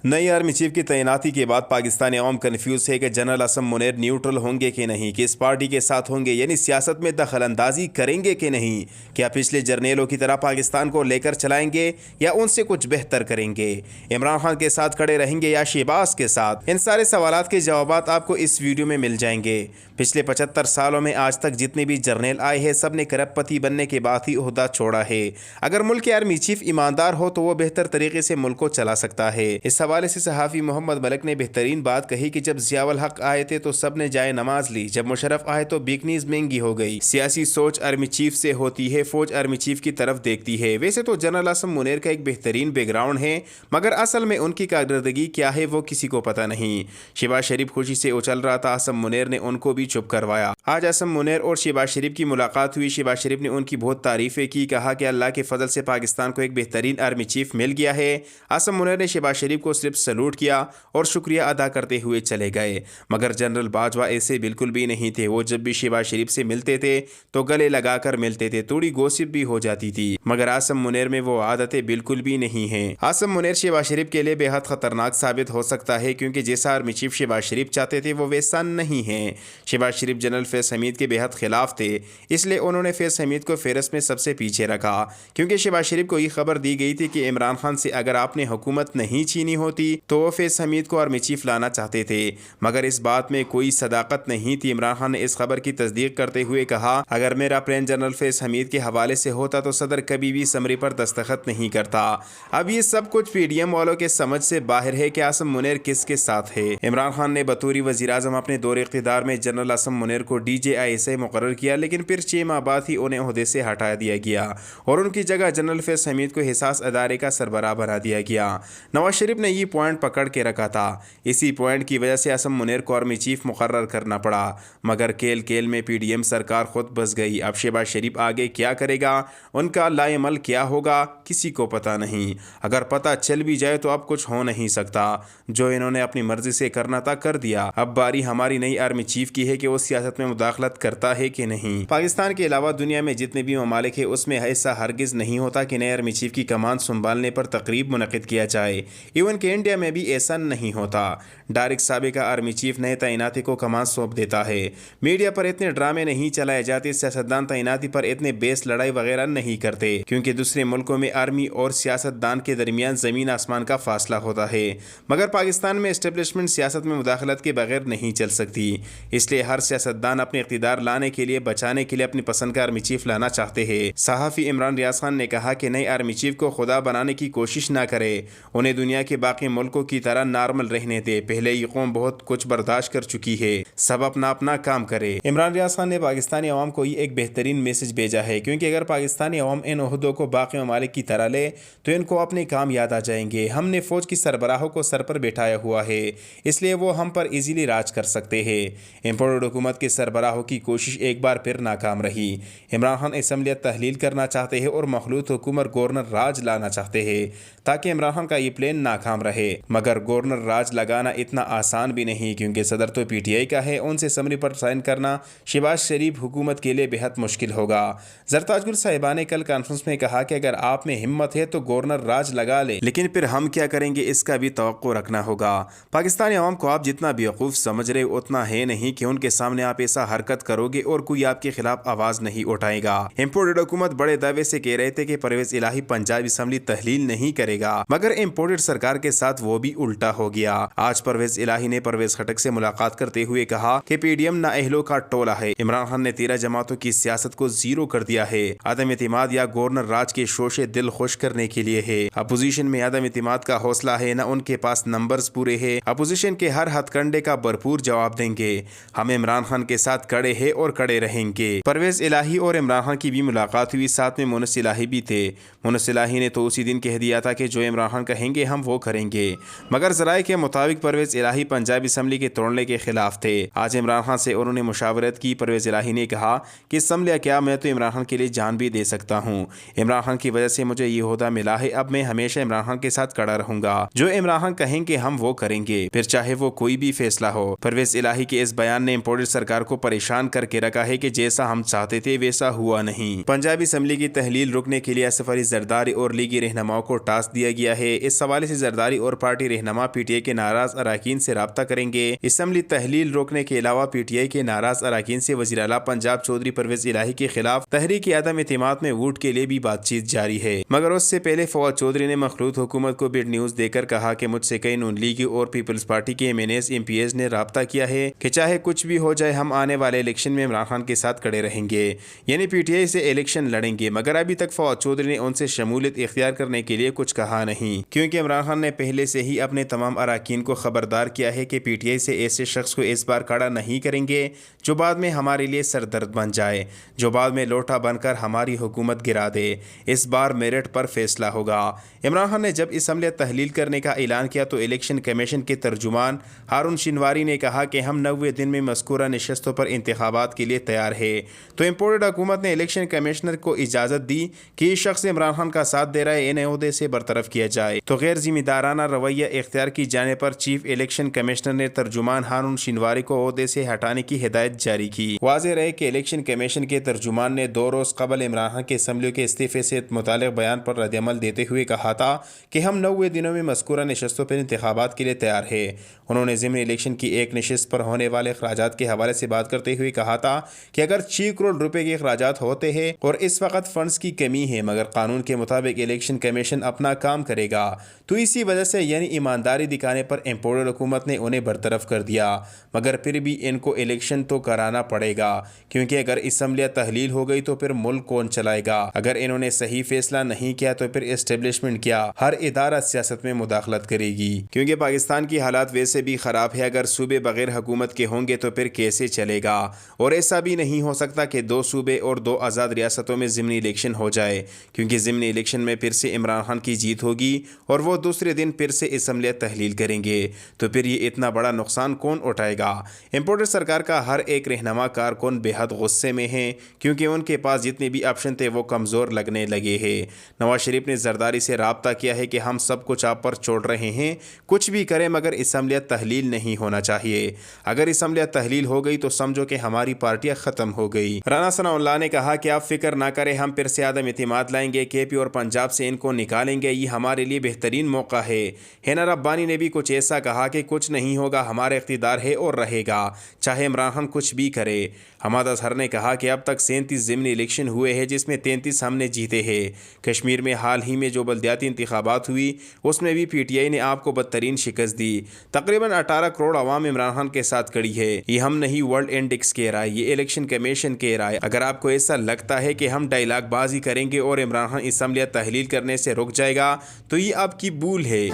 नई army chief की तैनाती के बाद पाकिस्तानी अवाम कन्फ्यूज है कि जनरल असम मुनीर न्यूट्रल होंगे कि नहीं, किस पार्टी के साथ होंगे, यानी सियासत में दखल अंदाजी करेंगे कि नहीं, क्या पिछले जर्नेलों की तरह पाकिस्तान को लेकर चलाएंगे या उनसे कुछ बेहतर करेंगे, इमरान खान के साथ खड़े रहेंगे या शहबाज के साथ। इन सारे सवालात के जवाब आपको इस वीडियो में मिल जाएंगे। पिछले 75 सालों में आज तक जितने भी जर्नेल आए हैं सब ने करोड़पति बनने के बाद ही ओहदा छोड़ा है। अगर मुल्क के आर्मी चीफ ईमानदार हो तो वो बेहतर तरीके से मुल्क को चला सकता है। इस हवाले से सहाफ़ी मोहम्मद मलिक ने बेहतरीन बात कही कि जब ज़ियाउल हक आए थे तो सब ने जाए नमाज ली, जब मुशर्रफ आए तो बिकनीज महंगी हो गई। सियासी सोच आर्मी चीफ से होती है, फौज आर्मी चीफ की तरफ देखती है। वैसे तो जनरल असम मुनीर का एक बेहतरीन बैकग्राउंड है, मगर असल में उनकी कारकर्दगी क्या है वो किसी को पता नहीं। शहबाज शरीफ खुशी से उछल रहा था, असम मुनीर ने उनको भी चुप करवाया। आज असम मुनीर और शहबाज शरीफ की मुलाकात हुई। शहबाज शरीफ ने उनकी बहुत तारीफें की, कहा कि अल्लाह के फजल से पाकिस्तान को एक बेहतरीन आर्मी चीफ मिल गया है। असम मुनीर ने शहबाज शरीफ को सिर्फ सलूट किया और शुक्रिया अदा करते हुए चले गए। मगर जनरल बाजवा ऐसे बिल्कुल भी नहीं थे। वो जब भी शहबाज शरीफ से मिलते थे तो गले लगाकर मिलते थे, थोड़ी गॉसिप भी हो जाती थी। मगर आसम मुनीर में वो आदतें बिल्कुल भी नहीं है। आसम मुनीर शहबाज शरीफ के लिए बेहद खतरनाक साबित हो सकता है, क्योंकि जैसा आर्मी चीफ शहबाज शरीफ चाहते थे वो वैसा नहीं है। शहबाज शरीफ जनरल फैज हमीद के बेहद खिलाफ थे, इसलिए उन्होंने फैज हमीद को फेहरिस्त में सबसे पीछे रखा। क्योंकि शहबाज शरीफ को ये खबर दी गई थी कि इमरान खान से अगर आपने हुकूमत नहीं छीनी होती तो वो फैज हमीद को आर्मी चीफ लाना चाहते थे। मगर इस बात में कोई सदाकत नहीं थी। इमरान खान ने इस खबर की तस्दीक करते हुए कहा, अगर मेरा प्लान जनरल फैज हमीद के हवाले से होता तो सदर कभी भी समरी पर दस्तखत नहीं करता। अब ये सब कुछ पीडीएम वालों के समझ से बाहर है कि आसम मुनीर किसके साथ है। इमरान खान ने बतौर वज़ीर आज़म अपने दौरे इक़्तिदार में जनरल आसम मुनीर को DJI मुकर्रर किया, लेकिन फिर 6 माह बाद ही उन्हें ओहदे से हटा दिया गया और उनकी जगह जनरल फैज हमीद को हिसास अदारे का सरबराह बना दिया गया। नवाज शरीफ ने ये पॉइंट पकड़ के रखा था। इसी पॉइंट की वजह से आसम मुनीर को आर्मी चीफ मुकर्रर करना पड़ा। मगर केल केल में पीडीएम सरकार खुद बस गई। अब शहबाज शरीफ आगे क्या करेगा, उनका लाएमल क्या होगा, किसी को पता नहीं। अगर पता चल भी जाए तो अब कुछ हो नहीं सकता। जो इन्होंने अपनी मर्जी से करना था कर दिया। अब बारी हमारी नई आर्मी चीफ की है कि वो सियासत में मुदाखलत करता है कि नहीं। पाकिस्तान के अलावा दुनिया में जितने भी ममालिक है उसमें ऐसा हरगिज नहीं होता कि नए आर्मी चीफ की कमान संभालने पर तकरीब मुनक़िद किया जाए। इवन के इंडिया में भी ऐसा नहीं होता। डायरेक्ट साबिका आर्मी चीफ नए तैनाती को कमान सौंप देता है। मीडिया पर इतने ड्रामे नहीं चलाए जाते, सियासतदान तैनाती पर इतने बेस लड़ाई वगैरह नहीं करते, क्योंकि दूसरे मुल्कों में आर्मी और सियासतदान के दरमियान जमीन आसमान का फासला होता है। मगर पाकिस्तान में एस्टेब्लिशमेंट सियासत में मुदाखलत के बगैर नहीं चल सकती। इसलिए हर सियासतदान अपने इक़्तिदार लाने के लिए, बचाने के लिए अपनी पसंद का आर्मी चीफ लाना चाहते हैं। सहाफ़ी इमरान रियाज खान ने कहा कि नए आर्मी चीफ को खुदा बनाने की कोशिश ना करे, उन्हें दुनिया के बाकी मुल्कों की तरह नॉर्मल रहने दे। पहले ये कौम बहुत कुछ बर्दाश्त कर चुकी है, सब अपना अपना काम करे। इमरान रियाज खान ने पाकिस्तानी अवाम को ये एक बेहतरीन मैसेज भेजा है, क्योंकि अगर पाकिस्तानी अवाम इन ओहदों को बाकी ममालिक की तरह ले तो इनको अपने काम याद आ जाएंगे। हमने फौज की सरबराहों को सर पर बैठाया हुआ है, इसलिए वो हम पर इजीली राज कर सकते हैं। इम्पोर्टेड हुकूमत के सरबराहों की कोशिश एक बार फिर नाकाम रही। इमरान खान असम्बलियत तहलील करना चाहते हैं और मखलूत हुकूमत गवर्नर राज लाना चाहते हैं, ताकि इमरान खान का ये प्लान नाकाम रहे। मगर गवर्नर राज लगाना इतना आसान भी नहीं, क्योंकि सदर तो PTI का है, उनसे समरी पर साइन करना शहबाज शरीफ हुकूमत के लिए बेहद मुश्किल होगा। जरताज गुल साहिबा ने कल कॉन्फ्रेंस में कहा कि अगर आप में हिम्मत है तो गवर्नर राज लगा ले, लेकिन फिर हम क्या करेंगे इसका भी तवक्को रखना होगा। पाकिस्तानी अवाम को आप जितना बेवकूफ़ समझ रहे उतना है नहीं कि उनके सामने आप ऐसा हरकत करोगे और कोई आपके खिलाफ आवाज़ नहीं उठाएगा। इम्पोर्टेड हुकूमत बड़े दावे से कह रहे थे कि परवेज इलाही पंजाब असम्बली तहलील नहीं करेगा, मगर इम्पोर्टेड सरकार के साथ वो भी उल्टा हो गया। आज परवेज इलाही ने परवेज खटक से मुलाकात करते हुए कहा कि पीडीएम नाअहलों का टोला है। इमरान खान ने 13 जमातों की सियासत को जीरो कर दिया है। अदम इतिमाद या गवर्नर राज के शोशे दिल खुश करने के लिए है। अपोजिशन में अदम इतिमाद का हौसला है, न उनके पास नंबर्स पूरे है। अपोजिशन के हर हथकंडे का भरपूर जवाब देंगे। हम इमरान खान के साथ खड़े हैं और खड़े रहेंगे। परवेज इलाही और इमरान खान की भी मुलाकात हुई, साथ में मुनस इलाही भी थे। मुनस इलाही ने तो उसी दिन कह दिया था कि जो इमरान खान कहेंगे हम वो करेंगे, मगर जराए के मुताबिक परवेज इलाही पंजाब असम्बली के तोड़ने के खिलाफ थे। आज इमरान खान से उन्होंने मुशावरत की। परवेज इलाही ने कहा कि असम्बली क्या, मैं तो इमरान खान के लिए जान भी दे सकता हूँ। इमरान खान की वजह से मुझे ये ओहदा मिला है, अब मैं हमेशा इमरान खान के साथ खड़ा रहूंगा। जो इमरान खान कहेंगे हम वो करेंगे, फिर चाहे वो कोई भी फैसला हो। परवेज इलाही के इस बयान ने इम्पोर्टेड सरकार को परेशान करके रखा है कि जैसा हम चाहते थे वैसा हुआ नहीं। पंजाबी असम्बली की तहलील रुकने के लिए आसिफ अली जरदारी और लीगी रहनुमाओं को टास्क दिया गया है। इस हवाले से जरदारी और पार्टी रहनुमा पीटीआई के नाराज अरकान से राब्ता करेंगे। असम्बली तहलील रोकने के अलावा पीटीआई के नाराज अरकान से वज़ीर आला पंजाब चौधरी परवेज इलाही के खिलाफ तहरीक आदम एतमाद में वोट के लिए भी बातचीत जारी है। मगर उससे पहले फवाद चौधरी ने मखलूत हुकूमत को बिग न्यूज देकर कहा कि मुझसे कई नून लीग और पीपल्स पार्टी के MNAs MPs ने राब्ता किया है कि चाहे कुछ भी हो जाए हम आने वाले इलेक्शन में इमरान खान के साथ खड़े रहेंगे, यानी पीटीआई से इलेक्शन लड़ेंगे। मगर अभी तक फवाद चौधरी ने उनसे शमूलियत इख्तियार करने के लिए कुछ कहा नहीं, क्योंकि इमरान खान ने पहले से ही अपने तमाम अरकान को खबरदार किया है कि पीटीआई से ऐसे शख्स को इस बार खड़ा नहीं करेंगे जो बाद में हमारे लिए सरदर्द बन जाए, जो बाद में लोटा बनकर हमारी हुकूमत गिरा दे। इस बार मेरिट पर फैसला होगा। इमरान खान ने जब असम्बली तहलील करने का ऐलान किया तो इलेक्शन कमीशन के तर्जुमान हारून शिनवारी ने कहा कि हम 90 दिन में मज़कूरा नशस्तों पर इंतखाबात के लिए तैयार है। तो इम्पोर्टेड हुकूमत ने इलेक्शन कमिश्नर को इजाज़त दी कि ये शख्स इमरान खान का साथ दे रहा है, इन्हें ओहदे से बरतरफ किया जाए। तो गैर जिम्मेदाराना रवैया इख्तियार की जाने पर चीफ इलेक्शन कमिश्नर ने तर्जुमान हारून शिनवारी को ओहदे से हटाने की हिदायत जारी की। वाज़ेह रहे कि इलेक्शन कमीशन के तर्जुमान ने 2 रोज़ कबल इमरान खान के असम्बली के इस्तीफे से मुतालिक बयान पर रद्दअमल देते हुए कहा था कि हम 90 दिनों में मज़कूरा नशस्तों पर इंतखाबात के लिए तैयार है। उन्होंने ज़िमनी इलेक्शन की एक नशस्त पर होने वाले अखराजात के हवाले से बात करते हुए कहा था कि अगर 6 करोड़ रुपए के अखराजात होते हैं और इस वक्त फंड्स की कमी है, मगर कानून के मुताबिक इलेक्शन कमीशन अपना काम करेगा, तो इसी वजह से यानी ईमानदारी दिखाने पर इम्पोर्टेड हुकूमत ने उन्हें बरतरफ कर दिया। मगर फिर भी इनको इलेक्शन तो कराना पड़ेगा, क्योंकि अगर असम्बली तहलील हो गई तो फिर मुल्क कौन चलाएगा। अगर इन्होंने सही फैसला नहीं किया तो फिर एस्टेब्लिशमेंट क्या, हर इदारा सियासत में मुदाखलत करेगी, क्योंकि पाकिस्तान की हालात वैसे भी ख़राब है। अगर सूबे बगैर हुकूमत के होंगे तो फिर कैसे चलेगा। और ऐसा भी नहीं हो सकता कि 2 सूबे और 2 आज़ाद रियासतों में ज़िमनी इलेक्शन हो जाए, क्योंकि ज़िमनी इलेक्शन में फिर से इमरान खान की जीत होगी और वो दूसरे दिन फिर से असम्बली तहलील करेंगे। तो फिर ये इतना बड़ा नुकसान कौन उठाएगा। इम्पोर्टेड सरकार का हर एक रहनुमा कारकुन बेहद गुस्से में है, क्योंकि उनके पास जितने भी ऑप्शन थे वो कमज़ोर लगने लगे हैं। नवाज शरीफ ने जरदारी से राब्ता किया है कि हम सब कुछ आप पर छोड़ रहे हैं, कुछ भी करें मगर असम्बली तहलील नहीं होना चाहिए। अगर असम्बली तहलील हो गई तो समझो कि हमारी पार्टियां ख़त्म हो गई। राना सनाउल्लाह ने कहा कि आप फिक्र ना करें, हम फिर से आदम एतमाद लाएंगे, KP और पंजाब से इनको निकालेंगे, ये हमारे लिए बेहतरीन मौका है। हैना रब्बानी ने भी कुछ ऐसा कहा कि कुछ नहीं होगा, हमारा इख्तिदार है और रहेगा, चाहे इमरान खान कुछ भी करे। हमाद अजहर ने कहा कि अब तक 37 ज़िमनी इलेक्शन हुए हैं, जिसमें 33 हमने जीते हैं। कश्मीर में हाल ही में जो बल्दियाती इंतखाबात हुई उसमें भी PTI ने आपको बदतरीन शिकस्त दी। तकरीबन 18 करोड़ अवाम इमरान खान के साथ खड़ी है। ये हम नहीं, वर्ल्ड इंडेक्स कह रहा है, ये इलेक्शन कमीशन कह रहा है। अगर आपको ऐसा लगता है कि हम डायलॉग बाजी करेंगे और इमरान खान असम्बली तहलील करने से रुक जाएगा तो ये आपकी भूल है।